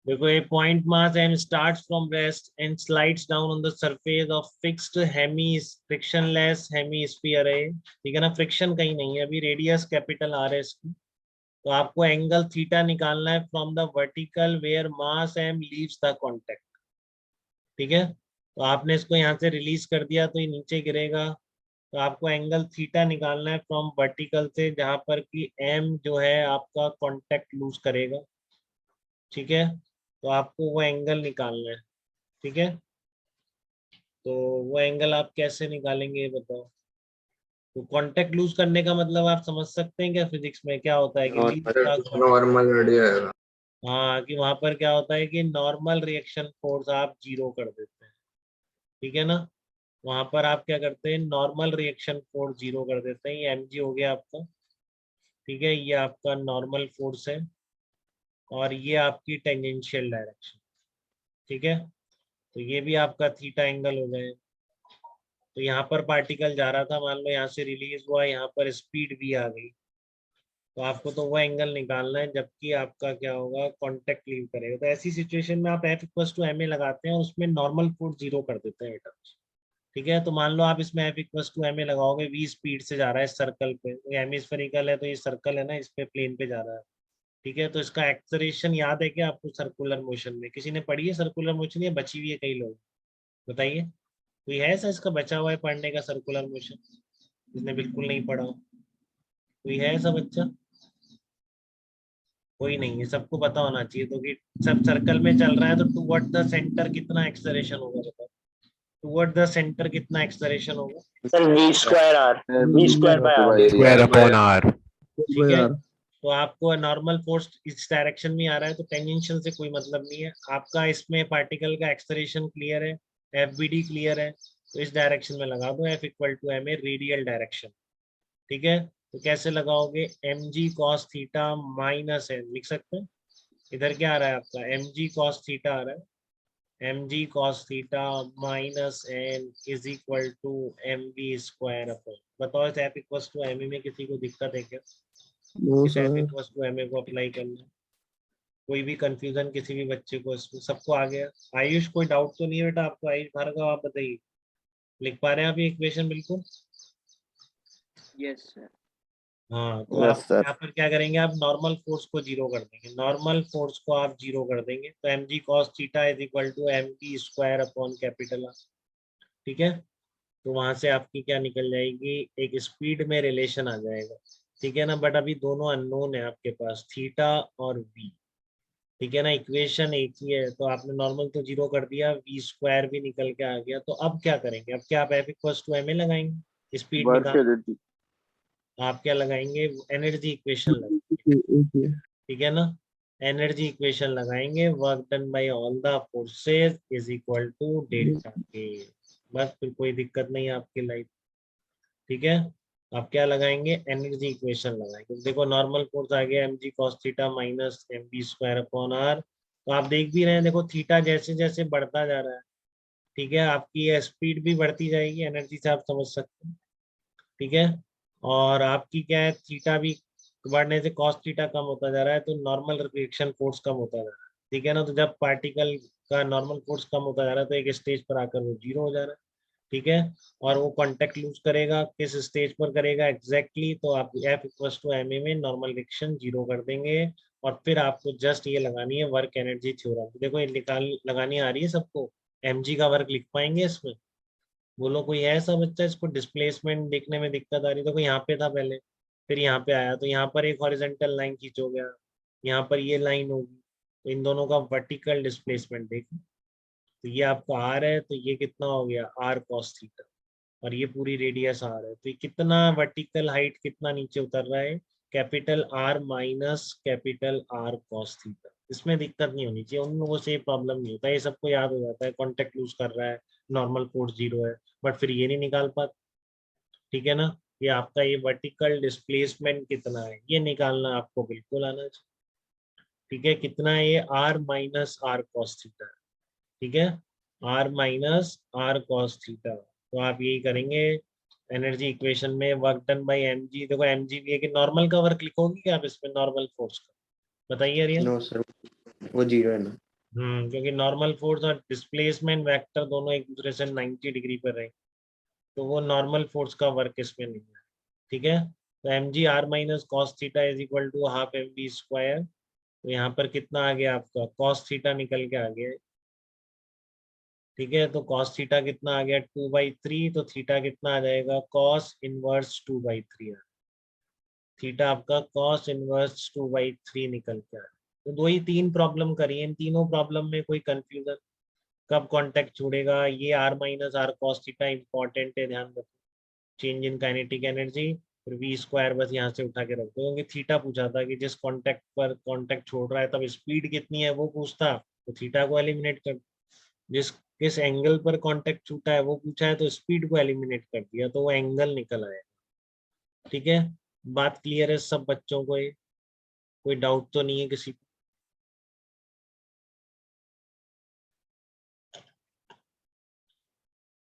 देखो ये point mass M starts from rest and slides down on the surface of fixed hemi frictionless hemisphere है, ठीक है ना। फ्रिक्शन कहीं नहीं है, अभी रेडियस कैपिटल आर है इसकी। तो आपको एंगल थीटा निकालना है from the vertical where mass M leaves the contact, ठीक है। तो आपने इसको यहाँ से रिलीज कर दिया तो ये नीचे गिरेगा। तो आपको एंगल थीटा निकालना है फ्रॉम वर्टिकल से, जहां पर कि एम जो है आपका कांटेक्ट लूज करेगा, ठीक है। तो आपको वो एंगल निकालना है, ठीक है। तो वो एंगल आप कैसे निकालेंगे ये बताओ। तो कांटेक्ट लूज करने का मतलब आप समझ सकते हैं क्या, फिजिक्स में क्या होता है कि leave the contact. Normal radio. हाँ, कि वहां पर क्या होता है कि नॉर्मल रिएक्शन फोर्स आप जीरो कर देते हैं, ठीक है ना। वहां पर आप क्या करते हैं, नॉर्मल रिएक्शन फोर्स जीरो कर देते हैं। ये एमजी हो गया आपका, ठीक है। ये आपका नॉर्मल फोर्स है और ये आपकी टेंजेंशियल डायरेक्शन, ठीक है। तो ये भी आपका थीटा एंगल हो गए। तो यहाँ पर पार्टिकल जा रहा था, मान लो यहाँ से रिलीज हुआ, यहाँ पर स्पीड भी आ गई। तो आपको तो वो एंगल निकालना है जबकि आपका क्या होगा, कांटेक्ट लीव करेगा। तो ऐसी सिचुएशन में आप F equal to M A लगाते हैं और उसमें नॉर्मल फोर्स जीरो कर देते हैं बेटा, ठीक है। तो मान लो आप इसमें F equal to M A लगाओगे, वी स्पीड से जा रहा है सर्कल पे, तो हेमिस्फेरिकल है तो ये सर्कल है ना, इस पे प्लेन पे जा रहा है, ठीक है। तो इसका एक्सेलरेशन याद है क्या आपको, सर्कुलर मोशन में किसी ने पढ़ी है सर्कुलर मोशन, या बची हुई है कई लोग, बताइए। कोई है ऐसा इसका बचा हुआ है पढ़ने का, सर्कुलर मोशन जिसने बिल्कुल नहीं पढ़ा हो, कोई है ऐसा बच्चा? कोई नहीं है, सबको पता होना चाहिए। तो कि सब सर्कल में चल रहा है तो टुवर्ड द सेंटर कितना एक्सेलरेशन होगा बताओ, टुवर्ड द सेंटर कितना एक्सेलरेशन होगा। Sir V square R, V square by R, square upon R. ठीक है। तो आपको नॉर्मल फोर्स इस डायरेक्शन में आ रहा है तो टेंजेंशियल से कोई मतलब नहीं है आपका। इसमें पार्टिकल का एक्सेलरेशन क्लियर है, एफ बी डी क्लियर है, तो इस डायरेक्शन में लगा दो F equal to M A radial direction, ठीक है। तो कैसे लगाओगे, M G cos theta minus N लिख सकते हैं। इधर क्या आ रहा है आपका, एम जी कॉस थीटा आ रहा है, M G cos theta minus N is equal to M B square upon. बताओ इस F equal to M A में किसी को दिक्कत है क्या, इस F equal to M A को अप्लाई करना, कोई भी कंफ्यूजन किसी भी बच्चे को इसमें, सबको आ गया। आयुष कोई डाउट तो नहीं है बेटा आपको, आयुष भार्गव आप बताइए, लिख पा रहे हैं आप ये इक्वेशन बिल्कुल? Yes sir. हाँ, तो आप यहाँ पर क्या करेंगे, आप नॉर्मल फोर्स को जीरो कर देंगे, नॉर्मल फोर्स को आप जीरो कर देंगे। तो M G cos theta is equal to M T square upon capital R, ठीक है। तो वहां से आपकी क्या निकल जाएगी, एक स्पीड में रिलेशन आ जाएगा, ठीक है ना। बट अभी दोनों अननोन है आपके पास, थीटा और वी, ठीक है ना। इक्वेशन एक ही है तो आपने नॉर्मल तो जीरो कर दिया, वी स्क्वायर भी निकल के आ गया। तो अब क्या करेंगे, अब क्या आप F equal to M A लगाएंगे, स्पीड निकाल, आप क्या लगाएंगे, एनर्जी इक्वेशन लगाएंगे, ठीक है ना। एनर्जी इक्वेशन लगाएंगे, work done by all the forces is equal to delta K. बस फिर कोई दिक्कत नहीं है आपकी लाइफ, ठीक है। आप क्या लगाएंगे, एनर्जी इक्वेशन लगाएंगे। देखो नॉर्मल फोर्स आ गया M G cos theta minus M B square upon R. तो आप देख भी रहे हैं, देखो थीटा जैसे जैसे बढ़ता जा रहा है, ठीक है, आपकी ये स्पीड भी बढ़ती जाएगी, एनर्जी से आप समझ सकते हैं, ठीक है। और आपकी क्या है, थीटा भी बढ़ने से कॉस थीटा कम होता जा रहा है, तो नॉर्मल रिएक्शन फोर्स कम होता जा रहा है, ठीक है ना। तो जब पार्टिकल का नॉर्मल फोर्स कम होता जा रहा है तो एक स्टेज पर आकर वो जीरो हो जा रहा है, ठीक है। और वो कांटेक्ट लूज करेगा, किस स्टेज पर करेगा एग्जैक्टली, तो आप F equal to M A में नॉर्मल रिएक्शन जीरो कर देंगे। और फिर आपको जस्ट ये लगानी है वर्क एनर्जी थ्योरम। देखो ये निकाल लगानी आ रही है सबको, एम जी का वर्क लिख पाएंगे इसमें, बोलो कोई है ऐसा बच्चा इसको डिस्प्लेसमेंट देखने में दिक्कत आ रही। देखो यहाँ पे था पहले, फिर यहाँ पे आया, तो यहाँ पर एक हॉरिजॉन्टल लाइन खींचोगे, यहाँ पर ये लाइन होगी, तो इन दोनों का वर्टिकल डिस्प्लेसमेंट देखो। तो ये आपका आर है, तो ये कितना हो गया, आर कॉस थीटा, और ये पूरी रेडियस आर है, तो ये कितना वर्टिकल हाइट कितना नीचे उतर रहा है, capital R minus capital R cos theta. इसमें दिक्कत नहीं होनी चाहिए, उन लोगों से प्रॉब्लम नहीं होता, ये सबको याद हो जाता है, कॉन्टेक्ट लूज कर रहा है, नॉर्मल फोर्स जीरो है, बट फिर ये नहीं निकाल पाते, ठीक है ना। ये आपका ये वर्टिकल डिस्प्लेसमेंट कितना है ये निकालना आपको बिल्कुल आना चाहिए, ठीक है। कितना है ये, R minus R cos theta, ठीक है, R minus R cos theta. तो आप यही करेंगे एनर्जी इक्वेशन में, work done by M G. देखो एम जी भी है कि नॉर्मल का वर्क लिखोगे क्या आप इसमें, नॉर्मल फोर्स का, बताइए रिया। नो सर, वो जीरो है ना। क्योंकि नॉर्मल फोर्स और डिस्प्लेसमेंट वेक्टर दोनों एक दूसरे से 90 डिग्री पर रहे, तो वो नॉर्मल फोर्स का वर्क इसमें नहीं है। ठीक है, तो M G R minus cos theta is equal to half M B square. तो यहाँ पर कितना आ गया आपका, कॉस थीटा निकल के आ गया। ठीक है, तो कॉस थीटा कितना आ गया 2/3, तो थीटा कितना आ जाएगा कॉस इनवर्स 2/3। थीटा आपका कॉस इनवर्स 2/3 निकल के आ। तो दो ही तीन प्रॉब्लम करी है, इन तीनों प्रॉब्लम में कोई कंफ्यूजन, कब कांटेक्ट छोड़ेगा, ये R minus R cos theta important है, ध्यान रखो। चेंज इन काइनेटिक एनर्जी, फिर वी स्क्वायर बस यहाँ से उठा के रख दो, क्योंकि थीटा पूछा था कि जिस कांटेक्ट पर कांटेक्ट छोड़ रहा है तब स्पीड कितनी है वो पूछता, तो थीटा को एलिमिनेट कर। जिस किस एंगल पर कांटेक्ट छूटा है वो पूछा है, तो स्पीड को एलिमिनेट कर दिया, तो वो एंगल निकल आया। ठीक है, बात क्लियर है सब बच्चों को, ये कोई डाउट तो नहीं है किसी